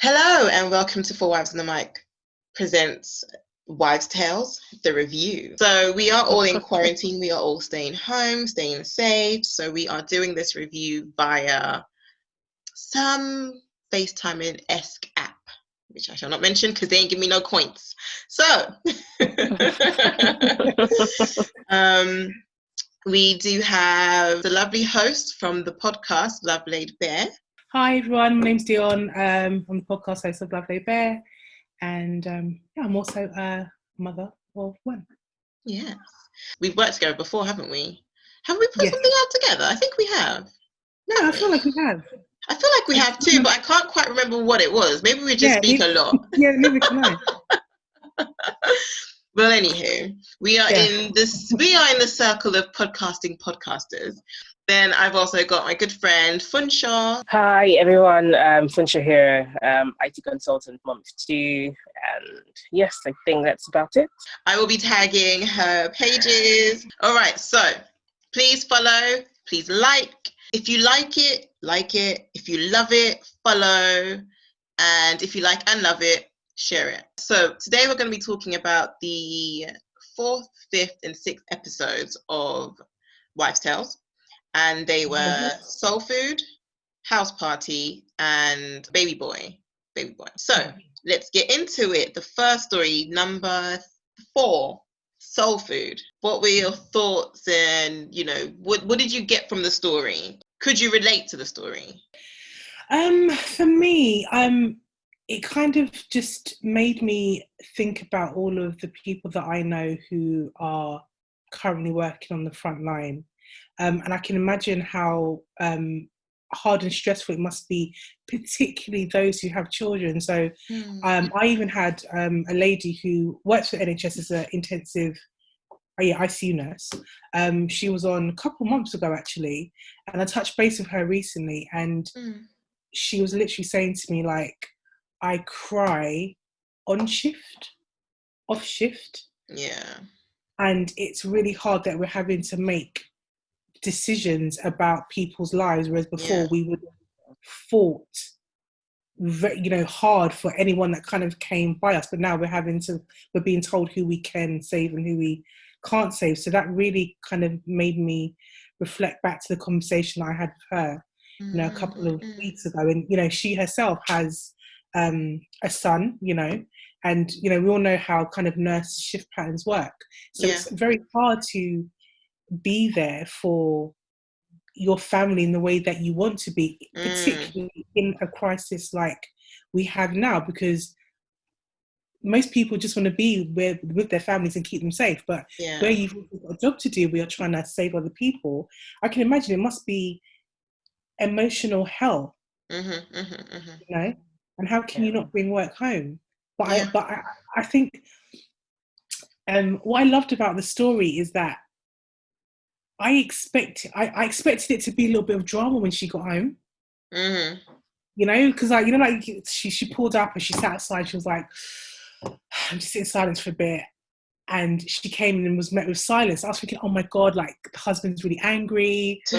Hello and welcome to Four Wives on the Mic presents Wives' Tales, the review. So we are all in quarantine. We are all staying home, staying safe. So we are doing this review via some FaceTiming-esque app, which I shall not mention because they ain't give me no coins. So we do have the lovely host from the podcast, Love Laid Bare. Hi everyone, my name's Dion. I'm the podcast host of Love Laid Bare, and I'm also a mother of one. Yes, we've worked together before, haven't we? Have we put something out together? I think we have. No, I feel like we have. I feel like we have too, but I can't quite remember what it was. Maybe we just speak a lot. Yeah, neither can I. Well, anywho, we are in the circle of podcasters. Then I've also got my good friend Funsho. Hi everyone, Funsho here, IT consultant, mom of two, and yes, I think that's about it. I will be tagging her pages. All right, so please follow, please like. If you like it, like it. If you love it, follow. And if you like and love it, share it. So today we're going to be talking about the 4th, 5th, and 6th episodes of Wives' Tales. And they were Soul Food, House Party, and Baby Boy. So let's get into it. The first story, number 4, Soul Food. What were your thoughts and, what did you get from the story? Could you relate to the story? For me, it kind of just made me think about all of the people that I know who are currently working on the front line. And I can imagine how hard and stressful it must be, particularly those who have children. So I even had a lady who works for NHS as an intensive ICU nurse. She was on a couple months ago, actually, and I touched base with her recently, and she was literally saying to me, like, I cry on shift, off shift. Yeah. And it's really hard that we're having to make decisions about people's lives, whereas before we would have fought hard for anyone that kind of came by us, but now we're being told who we can save and who we can't save. So that really kind of made me reflect back to the conversation I had with her a couple of weeks ago. And she herself has a son, and we all know how kind of nurse shift patterns work, so it's very hard to be there for your family in the way that you want to be, particularly in a crisis like we have now, because most people just want to be with their families and keep them safe, but where you've got a job to do, we are trying to save other people. I can imagine it must be emotional hell, and how can you not bring work home? But I think what I loved about the story is that I expected it to be a little bit of drama when she got home. Because she pulled up and she sat outside. She was like, I'm just sitting in silence for a bit. And she came in and was met with silence. I was thinking, oh my God, like the husband's really angry. He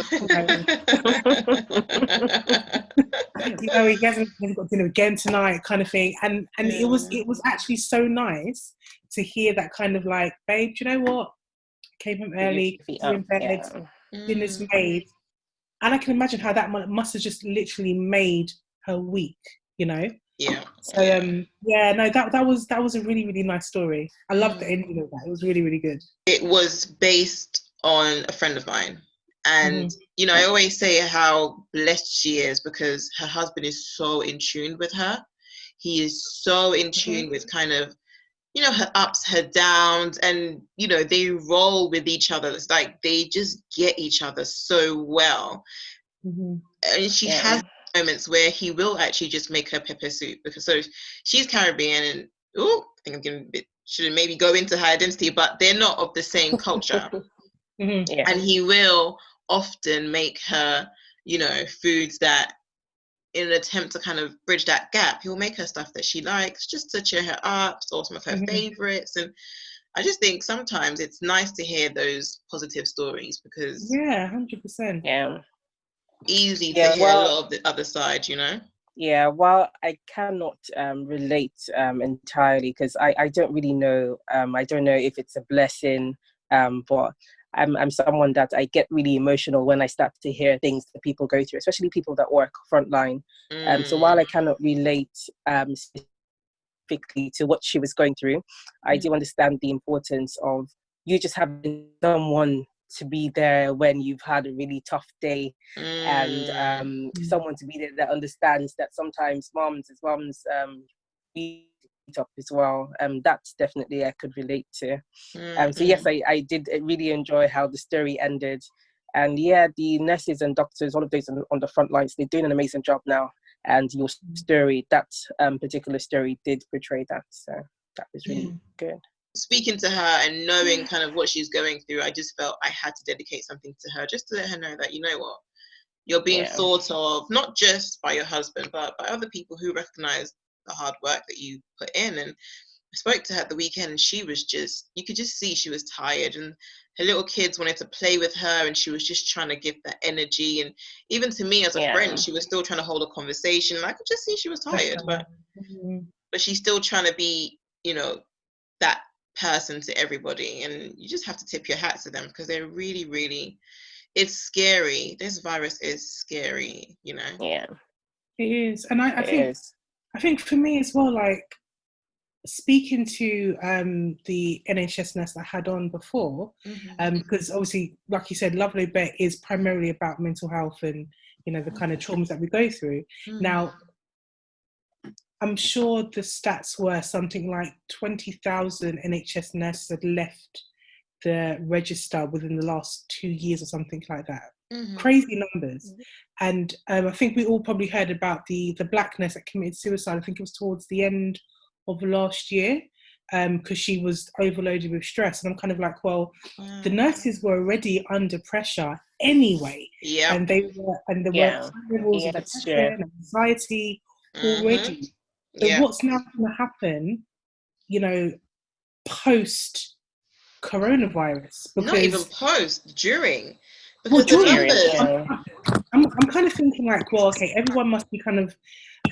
hasn't got dinner again tonight, kind of thing. And it was actually so nice to hear that kind of like, babe, do you know what? Came home early, in bed, dinner's made. And I can imagine how that must have just literally made her week, Yeah. So that was a really, really nice story. I loved the ending of that. It was really, really good. It was based on a friend of mine. And, I always say how blessed she is because her husband is so in tune with her. He is so in tune with kind of, her ups, her downs, and, they roll with each other. It's like they just get each other so well. And she has moments where he will actually just make her pepper soup because she's Caribbean and, I think I'm getting a bit, shouldn't maybe go into her identity, but they're not of the same culture. And he will often make her, foods that, in an attempt to kind of bridge that gap, he'll make her stuff that she likes just to cheer her up, or some of her favorites. And I just think sometimes it's nice to hear those positive stories because 100%. Easy to hear a lot of the other side, Yeah, well, I cannot relate entirely because I don't really know. I don't know if it's a blessing, but I'm someone that I get really emotional when I start to hear things that people go through, especially people that work frontline. So while I cannot relate specifically to what she was going through, I do understand the importance of you just having someone to be there when you've had a really tough day, and someone to be there that understands that sometimes mums be up as well. That's definitely I could relate to. So yes, I did really enjoy how the story ended, and yeah, the nurses and doctors, all of those on the front lines, they're doing an amazing job now. And your story, that particular story, did portray that, so that was really good. Speaking to her and knowing kind of what she's going through, I just felt I had to dedicate something to her, just to let her know that, you know what, you're being thought of, not just by your husband, but by other people who recognize the hard work that you put in. And I spoke to her at the weekend, and she was just, you could just see she was tired, and her little kids wanted to play with her, and she was just trying to give that energy. And even to me as a friend, she was still trying to hold a conversation, and I could just see she was tired, but she's still trying to be, you know, that person to everybody. And you just have to tip your hat to them, because they're really, really, it's scary. This virus is scary, you know. Yeah, it is. And I think for me as well, like speaking to the NHS nurse that I had on before, because obviously, like you said, Love No Bet is primarily about mental health and, you know, the kind of traumas that we go through. Now, I'm sure the stats were something like 20,000 NHS nurses had left the register within the last 2 years or something like that. Crazy numbers. And I think we all probably heard about the black nurse that committed suicide. I think it was towards the end of last year, because she was overloaded with stress. And I'm kind of like, well, the nurses were already under pressure anyway. And they were, and there were high levels of depression and anxiety already. So what's now going to happen, you know, post coronavirus? Because not even post, during. Because the numbers. I'm kind of thinking like, well, okay, everyone must be kind of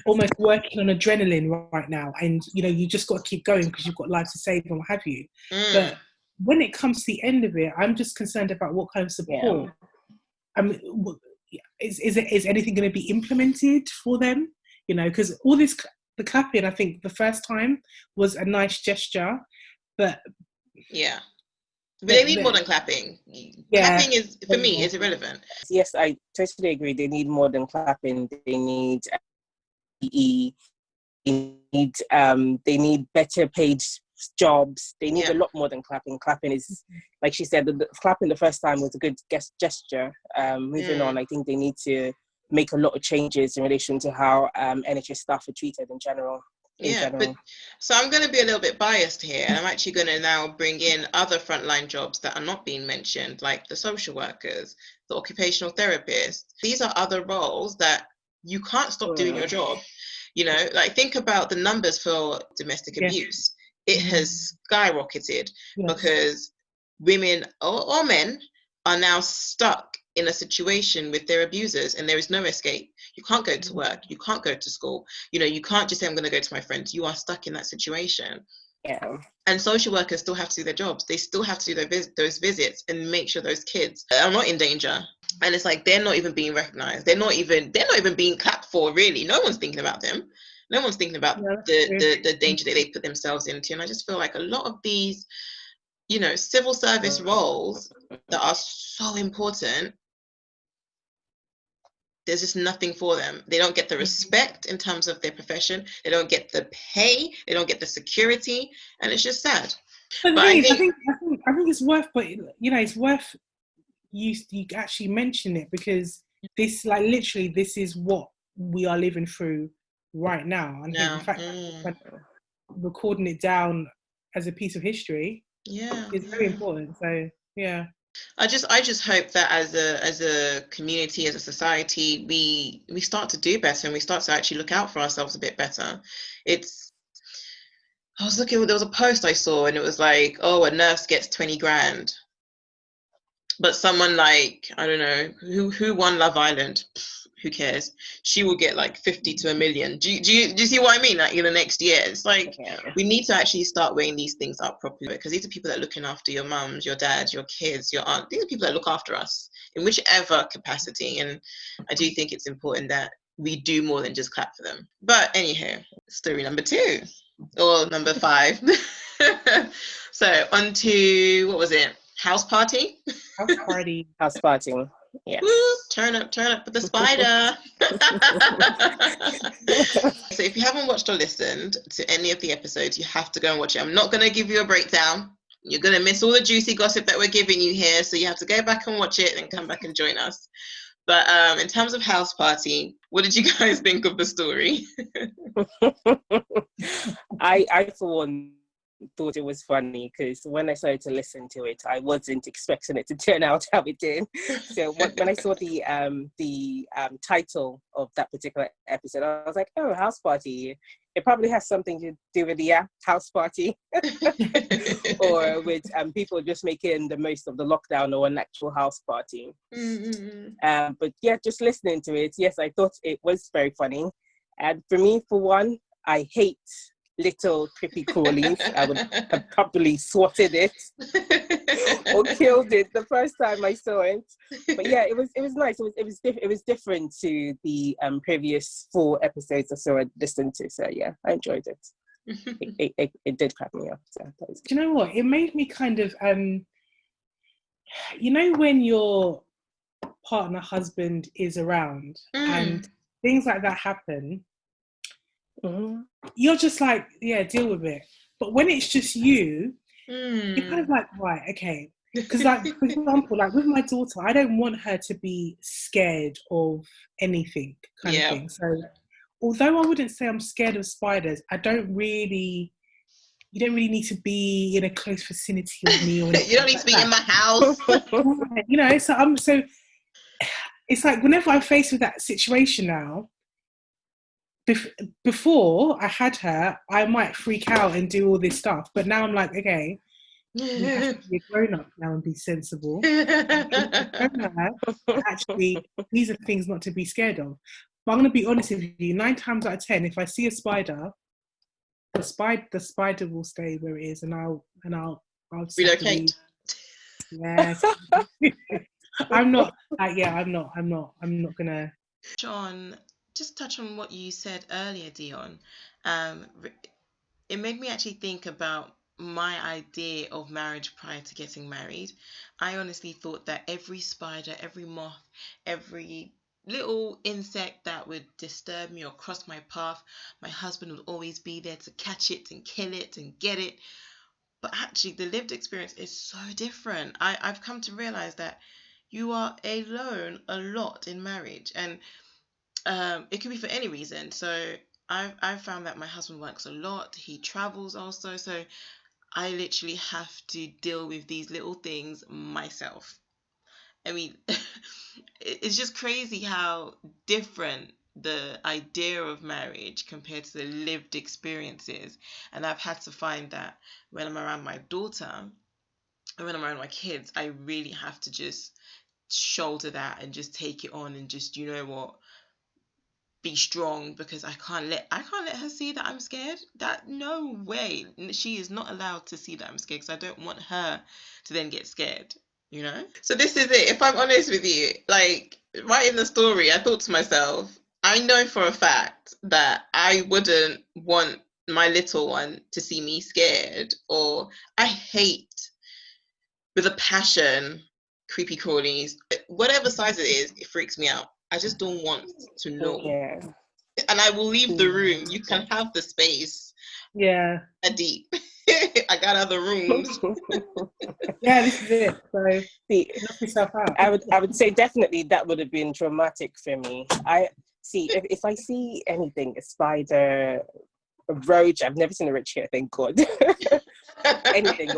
almost working on adrenaline right now, and you know, you just got to keep going because you've got lives to save and what have you. But when it comes to the end of it, I'm just concerned about what kind of support. I mean, is anything going to be implemented for them? You know, because all this, the clapping, I think the first time was a nice gesture, but but they need more than clapping. Clapping is, for me, is irrelevant. Yes, I totally agree. They need more than clapping. They need PE. They need better paid jobs. They need a lot more than clapping. Clapping is, like she said, the clapping the first time was a good gesture. Moving on, I think they need to make a lot of changes in relation to how NHS staff are treated in general. But so I'm going to be a little bit biased here, and I'm actually going to now bring in other frontline jobs that are not being mentioned, like the social workers, the occupational therapists. These are other roles that you can't stop doing your job. You know, like think about the numbers for domestic abuse. It has skyrocketed because women or men are now stuck in a situation with their abusers, and there is no escape. You can't go to work, you can't go to school, you know, you can't just say I'm going to go to my friends. You are stuck in that situation. And social workers still have to do their jobs. They still have to do those visits and make sure those kids are not in danger. And it's like they're not even being recognized. They're not even being clapped for, really. No one's thinking about them. No one's thinking about the danger that they put themselves into. And I just feel like a lot of these, you know, civil service roles that are so important, there's just nothing for them. They don't get the respect in terms of their profession. They don't get the pay. They don't get the security, and it's just sad. But I think it's worth, but you know, it's worth you actually mention it, because this, like, literally, this is what we are living through right now, and the fact that recording it down as a piece of history is very important. So I just hope that as a community, as a society, we start to do better, and we start to actually look out for ourselves a bit better. I was looking, there was a post I saw, and it was like, oh, a nurse gets 20 grand. But someone like, I don't know, who won Love Island? who cares? She will get like 50 to 1 million. Do you see what I mean? Like in the next year, it's like we need to actually start weighing these things up properly, because these are people that are looking after your mums, your dads, your kids, your aunt. These are people that look after us in whichever capacity. And I do think it's important that we do more than just clap for them. But anyhow, story number 2 or number 5. So on to, what was it? House party? House party. House party. Yes. Woo, turn up with the spider. So if you haven't watched or listened to any of the episodes, you have to go and watch it. I'm not going to give you a breakdown. You're going to miss all the juicy gossip that we're giving you here. So you have to go back and watch it and come back and join us. But in terms of House Party, what did you guys think of the story? I for one thought it was funny, because when I started to listen to it, I wasn't expecting it to turn out how it did. So when I saw the title of that particular episode, I was like, oh, House Party. It probably has something to do with the house party or with people just making the most of the lockdown or an actual house party. Mm-hmm. But yeah, just listening to it, yes, I thought it was very funny. And for me, for one, I hate little creepy crawlies. I would have probably swatted it or killed it the first time I saw it. But yeah, it was nice. It was different to the previous 4 episodes I saw and listened to. So yeah, I enjoyed it. It did crack me up. So that was good. Do you know what? It made me kind of you know, when your partner, husband is around and things like that happen, you're just like, yeah, deal with it. But when it's just you, you're kind of like, right, okay. Because like, for example, like with my daughter, I don't want her to be scared of anything kind of thing. So although I wouldn't say I'm scared of spiders, you don't really need to be in a close vicinity of me. Or you don't need to be in my house. You know, so it's like whenever I'm faced with that situation now, before I had her, I might freak out and do all this stuff. But now I'm like, okay, you have to be a grown-up now and be sensible. Actually, these are things not to be scared of. But I'm going to be honest with you, 9 times out of 10, if I see a spider, the spider will stay where it is, and I'll relocate. Yes. I'm not gonna. John, just touch on what you said earlier, Dion. It made me actually think about my idea of marriage prior to getting married. I honestly thought that every spider, every moth, every little insect that would disturb me or cross my path, my husband would always be there to catch it and kill it and get it. But actually, the lived experience is so different. I've come to realize that you are alone a lot in marriage, and it could be for any reason. So I've found that my husband works a lot. He travels also. So I literally have to deal with these little things myself. I mean, it's just crazy how different the idea of marriage compared to the lived experiences. And I've had to find that when I'm around my daughter and when I'm around my kids, I really have to just shoulder that and just take it on and just, you know what, be strong, because I can't let her see that I'm scared. That, no way. She is not allowed to see that I'm scared, because I don't want her to then get scared, you know? So this is it. If I'm honest with you, like right in the story, I thought to myself, I know for a fact that I wouldn't want my little one to see me scared, or I hate with a passion creepy crawlies. Whatever size it is, it freaks me out. I just don't want to know. Yeah. And I will leave the room. You can have the space. Yeah. Deep. I got other rooms. Yeah, this is it. So knock yourself out. I would say definitely that would have been traumatic for me. I see if I see anything, a spider, a roach. I've never seen a roach here, thank God. Anything,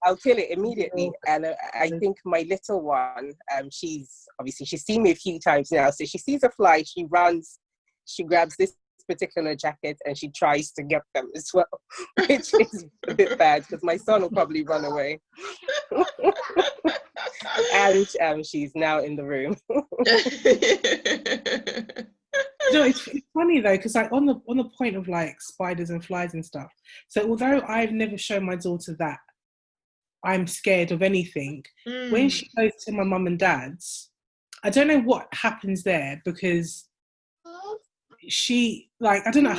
I'll kill it immediately. And I think my little one, she's seen me a few times now. So she sees a fly, she runs, she grabs this particular jackets and she tries to get them as well, which is a bit bad because my son will probably run away. And she's now in the room. It's funny though, because like on the point of like spiders and flies and stuff. So although I've never shown my daughter that I'm scared of anything, when she goes to my mum and dad's, I don't know what happens there, because she, like, I don't know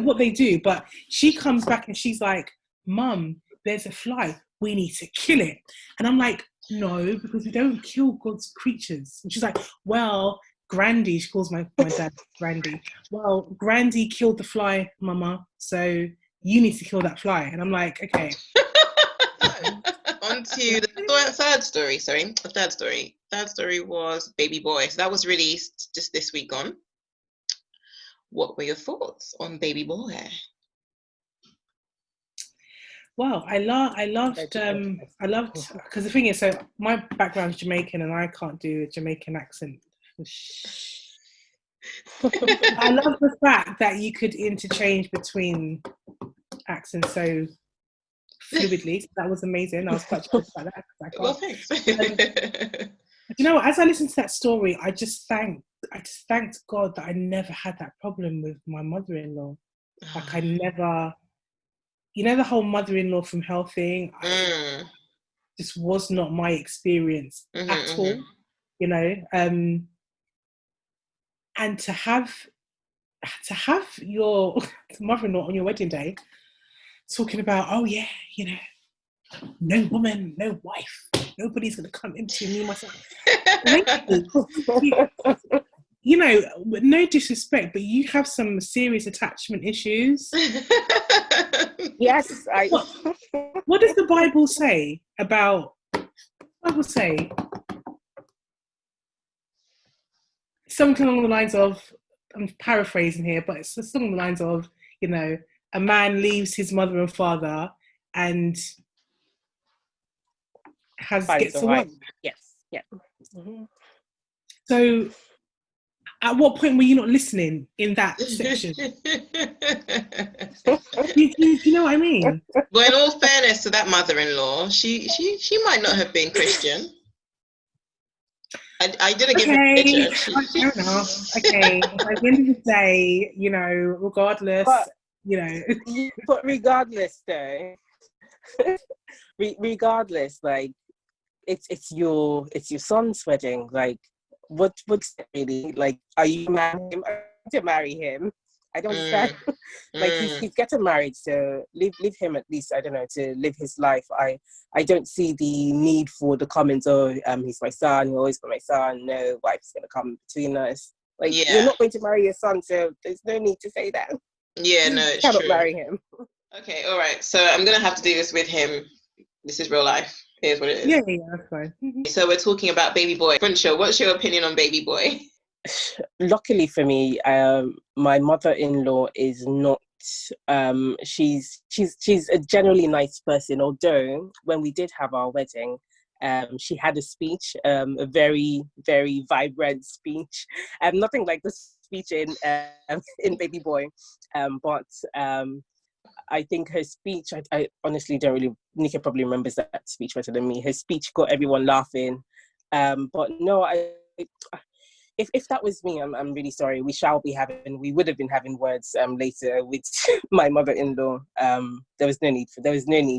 what they do, but she comes back and she's like, "Mum, there's a fly. We need to kill it." And I'm like, "No, because we don't kill God's creatures." And she's like, "Well, Grandy," she calls my dad Grandy. "Well, Grandy killed the fly, Mama, so you need to kill that fly." And I'm like, okay. On to the third story. The third story. Third story was Baby Boy. So that was released just this week gone. What were your thoughts on Baby Boy? Well, I loved, because the thing is, so my background is Jamaican and I can't do a Jamaican accent. I love the fact that you could interchange between accents so fluidly. So that was amazing. I was quite surprised about that. Well, thanks. You know, as I listened to that story, I just thanked God that I never had that problem with my mother-in-law. Like I never, you know, the whole mother-in-law from hell thing. This was not my experience at all. You know, and to have your mother-in-law on your wedding day talking about, oh yeah, you know, no woman, no wife, nobody's gonna come into me, myself. You know, no disrespect, but you have some serious attachment issues. Yes, What does the Bible say about? The Bible say something along the lines of, I'm paraphrasing here, but it's something along the lines of, you know, a man leaves his mother and father and gets a wife. Yes, yeah. Mm-hmm. So, at what point were you not listening in that section? you know what I mean? Well, in all fairness to that mother-in-law, she might not have been Christian. I didn't give her religion. Fair enough. Okay. By the end of the day, you know, regardless, you know. But regardless, though, regardless, like it's your son's wedding. Like, what's really, like? Are you marrying him? To marry him? I don't understand. Like he's getting married, so leave him at least, I don't know, to live his life. I don't see the need for the comments. Oh, he's my son. He'll always be my son. No wife's gonna come between us. Like you're not going to marry your son, so there's no need to say that. Yeah, no, it's cannot true. Marry him. Okay, all right. So I'm gonna have to do this with him. This is real life. Here's what it is. Yeah, that's fine. So we're talking about Baby Boy. Funsho, what's your opinion on Baby Boy? Luckily for me, my mother-in-law is not. She's a generally nice person. Although when we did have our wedding, she had a speech, a very, very vibrant speech, nothing like the speech in Baby Boy, but I think her speech. I honestly don't really. Nika probably remembers that speech better than me. Her speech got everyone laughing, but no, If that was me, I'm really sorry. We would have been having words later with my mother-in-law. There was no need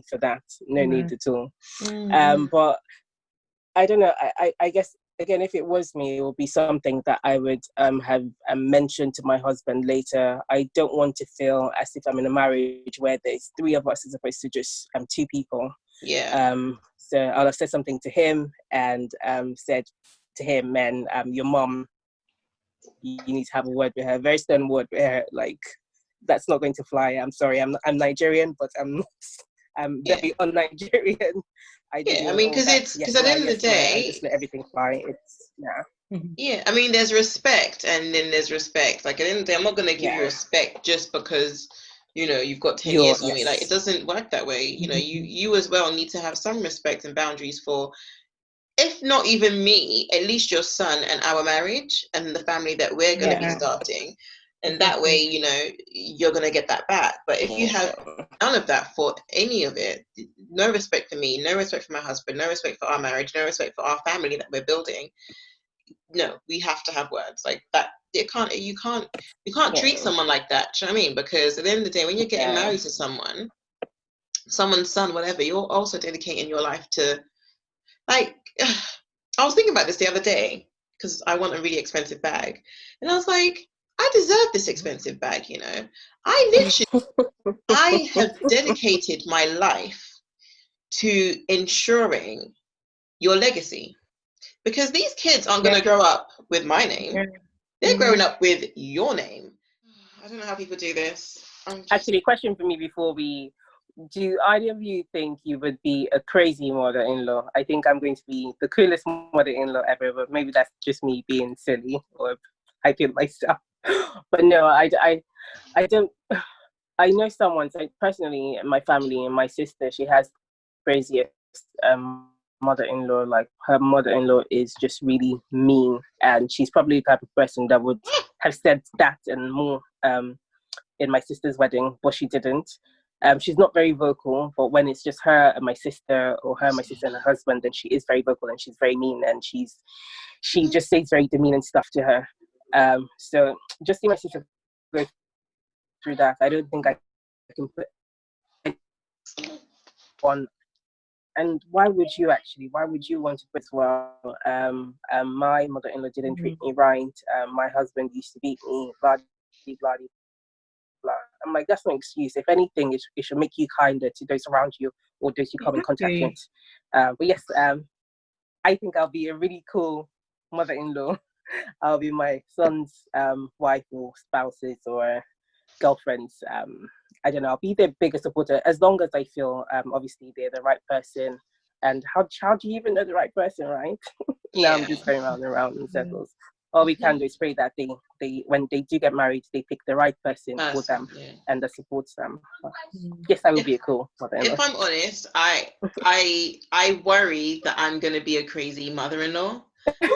for that. No need at all. But I don't know. I guess again, if it was me, it would be something that I would have mentioned to my husband later. I don't want to feel as if I'm in a marriage where there's three of us as opposed to just two people. Yeah. So I'll have said something to him and said to him, man, your mom, you need to have a word with her, very stern word with her, like that's not going to fly. I'm sorry, I'm Nigerian, but I'm very un-Nigerian. I mean, because at the end of the day, just let everything fly. It's yeah, I mean, there's respect and then there's respect. Like at the end of the day, I'm not going to give you respect just because, you know, you've got 10 years on me. Like it doesn't work that way. You know, you as well need to have some respect and boundaries for, if not even me, at least your son and our marriage and the family that we're going to be starting. And that way, you know, you're going to get that back. But if you have none of that for any of it, no respect for me, no respect for my husband, no respect for our marriage, no respect for our family that we're building, no, we have to have words like that. You can't treat someone like that. Do you know what I mean? Because at the end of the day, when you're getting married to someone's son, whatever, you're also dedicating your life to, like, I was thinking about this the other day because I want a really expensive bag. And I was like, I deserve this expensive bag, you know. I have dedicated my life to ensuring your legacy. Because these kids aren't going to grow up with my name. They're growing up with your name. I don't know how people do this. Actually, question for me before we... Do either of you think you would be a crazy mother-in-law? I think I'm going to be the coolest mother-in-law ever, but maybe that's just me being silly or hyping myself. But no, I don't. I know someone, so personally, my family and my sister, she has the craziest mother-in-law. Like, her mother-in-law is just really mean, and she's probably the type of person that would have said that and more in my sister's wedding, but she didn't. She's not very vocal, but when it's just her and my sister, or her and my sister and her husband, then she is very vocal and she's very mean, and she just says very demeaning stuff to her. So just see my sister go through that. I don't think I can put on. And why would you want to put as well? My mother-in-law didn't treat me right. My husband used to beat me, blah, blah, blah. I'm like, that's no excuse. If anything, it should make you kinder to those around you or those you come in contact with. But yes, I think I'll be a really cool mother-in-law. I'll be my son's wife or spouses or girlfriends. I don't know. I'll be their biggest supporter as long as I feel obviously they're the right person. And how do you even know the right person, right? Now I'm just going round and round in circles. All we can do is pray that they when they do get married, they pick the right person for them and that supports them. Yes, I will be a cool mother-in-law. If I'm honest, I worry that I'm going to be a crazy mother-in-law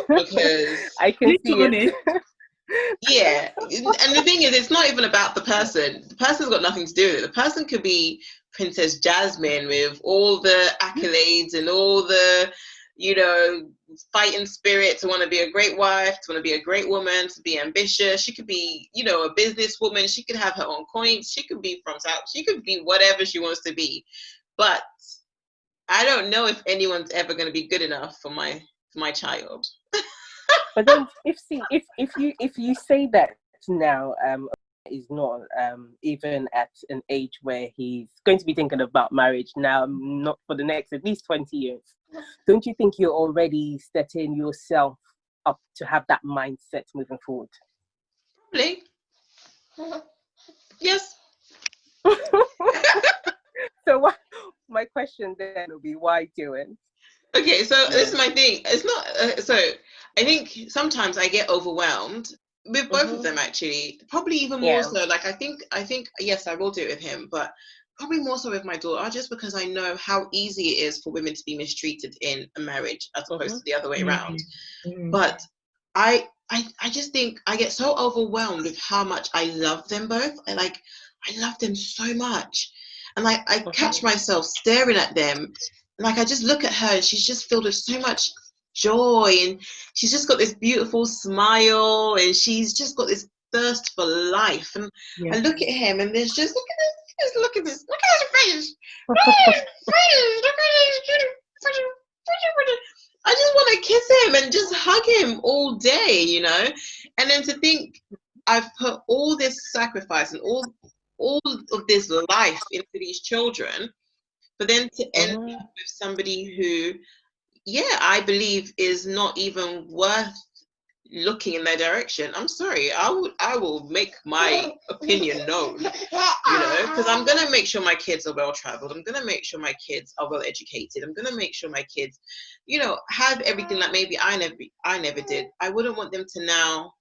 because I can see it. Yeah, and the thing is, it's not even about the person. The person's got nothing to do with it. The person could be Princess Jasmine with all the accolades and all the, you know, fighting spirit to want to be a great wife, to want to be a great woman, to be ambitious. She could be, you know, a businesswoman. She could have her own coins. She could be from South. She could be whatever she wants to be. But I don't know if anyone's ever going to be good enough for my child. But then, if you say that now, is not even at an age where he's going to be thinking about marriage now, not for the next at least 20 years. Don't you think you're already setting yourself up to have that mindset moving forward? Probably. Yes. So my question then will be, why do it? Okay, so this is my thing. It's not so. I think sometimes I get overwhelmed with both of them, actually. Probably even more so. Like I think yes, I will do it with him, but probably more so with my daughter, just because I know how easy it is for women to be mistreated in a marriage as opposed to the other way around. But I just think I get so overwhelmed with how much I love them both. I love them so much, and like I catch myself staring at them. Like I just look at her and she's just filled with so much joy, and she's just got this beautiful smile, and she's just got this thirst for life. And I look at him and there's just look at this face. I just want to kiss him and just hug him all day, you know. And then to think I've put all this sacrifice and all of this life into these children, but then to end up with somebody who, I believe is not even worth looking in their direction. I'm sorry, I will make my opinion known, you know, because I'm gonna make sure my kids are well traveled. I'm gonna make sure my kids are well educated. I'm gonna make sure my kids, you know, have everything that maybe I never did. I wouldn't want them to now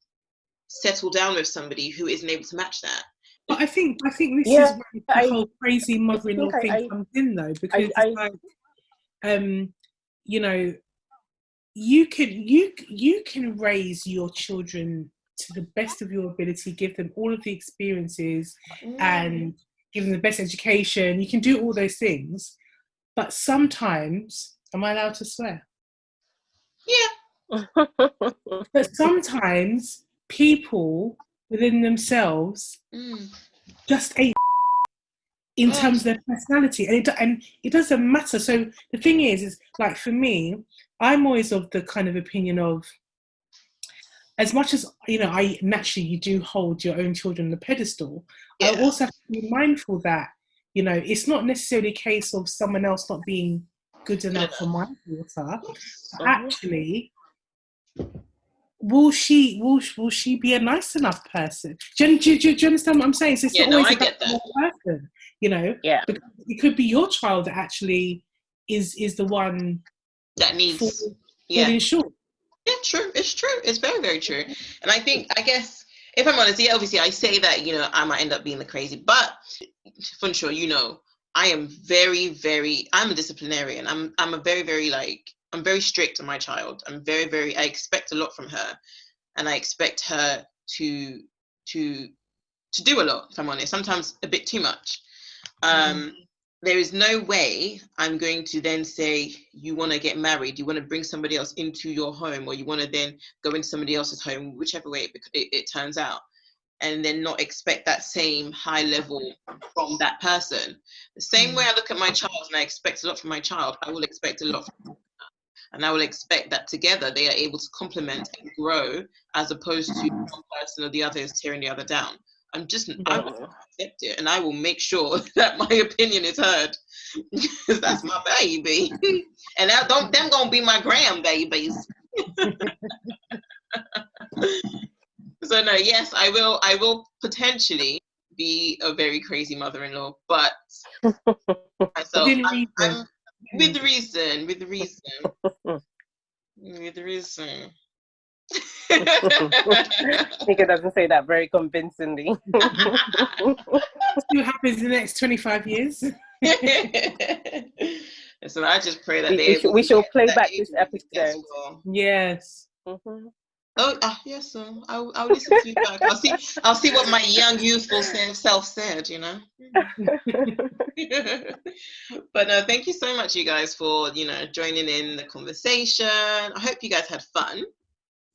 settle down with somebody who isn't able to match that. But I think this is where the whole crazy mother-in-law thing comes in, though, because it's like, you know, you can raise your children to the best of your ability, give them all of the experiences and give them the best education. You can do all those things, but sometimes, am I allowed to swear? Yeah. But sometimes people within themselves just ain't in terms of their personality, and it doesn't matter. So the thing is like, for me, I'm always of the kind of opinion of, as much as, you know, I naturally, you do hold your own children on a pedestal, I also have to be mindful that, you know, it's not necessarily a case of someone else not being good enough for my daughter. Actually, will she be a nice enough person? Do you understand what I'm saying? So it's not always about one person, you know. Yeah. Because it could be your child that actually is the one that needs falling short. Yeah, true. It's true. It's very, very true. And I guess, if I'm honest, obviously I say that, you know, I might end up being the crazy, but Funsho, you know, I am very, very, I'm a disciplinarian. I'm a very, very, like, I'm very strict on my child. I'm very, very, I expect a lot from her, and I expect her to do a lot, if I'm honest, sometimes a bit too much. There is no way I'm going to then say, you want to get married, you want to bring somebody else into your home, or you want to then go into somebody else's home, whichever way it turns out, and then not expect that same high level from that person. The same way I look at my child and I expect a lot from my child, I will expect a lot from her. And I will expect that together they are able to complement and grow, as opposed to one person or the other is tearing the other down. I will accept it, and I will make sure that my opinion is heard, because that's my baby, and them gonna be my grandbabies. So no, yes, I will potentially be a very crazy mother-in-law, but myself, I'm with reason. Nika doesn't say that very convincingly. See what happens in the next 25 years. So I just pray that we shall play back this episode. Yes. Oh, yes, sir. I'll listen to you back. I'll see what my young, youthful self said, you know. But no, thank you so much, you guys, for, you know, joining in the conversation. I hope you guys had fun.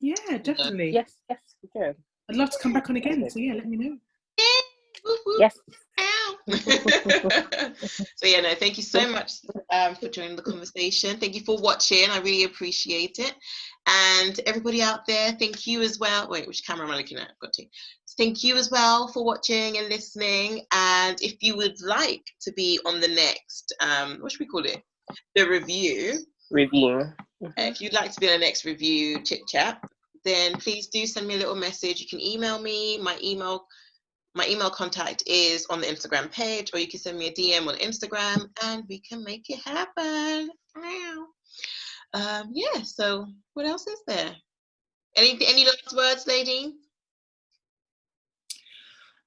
Yeah, definitely. Yes, we did. I'd love to come back on again. So yeah, let me know. Yes. So yeah, no, thank you so much for joining the conversation. Thank you for watching. I really appreciate it. And everybody out there, thank you as well. Wait, which camera am I looking at? I've got to. Thank you as well for watching and listening. And if you would like to be on the next, what should we call it? The review. If you'd like to be on the next review chit chat, then please do send me a little message. You can email me. My email contact is on the Instagram page, or you can send me a DM on Instagram, and we can make it happen. Yeah. So what else is there? Any last words, lady?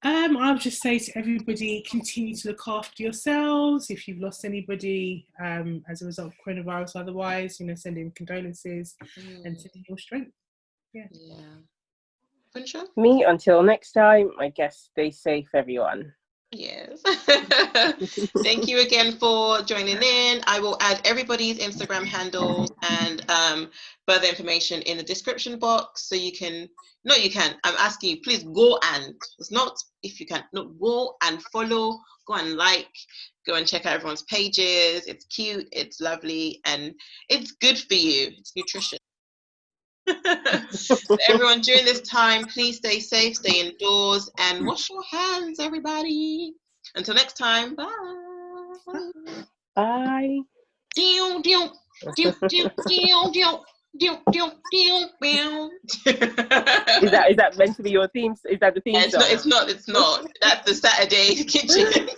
I would just say to everybody, continue to look after yourselves. If you've lost anybody as a result of coronavirus, otherwise, you know, send in condolences and send in your strength. Yeah. Funsho? Me, until next time, I guess stay safe, everyone. Yes. Thank you again for joining in. I will add everybody's Instagram handles and further information in the description box, so you can. No, you can. I'm asking you, please go and. It's not if you can. No, go and follow. Go and like. Go and check out everyone's pages. It's cute. It's lovely, and it's good for you. It's nutrition. So everyone, during this time, please stay safe, stay indoors, and wash your hands, everybody. Until next time, bye. Bye. Is that meant to be your theme? Is that the theme song? It's not. That's the Saturday kitchen.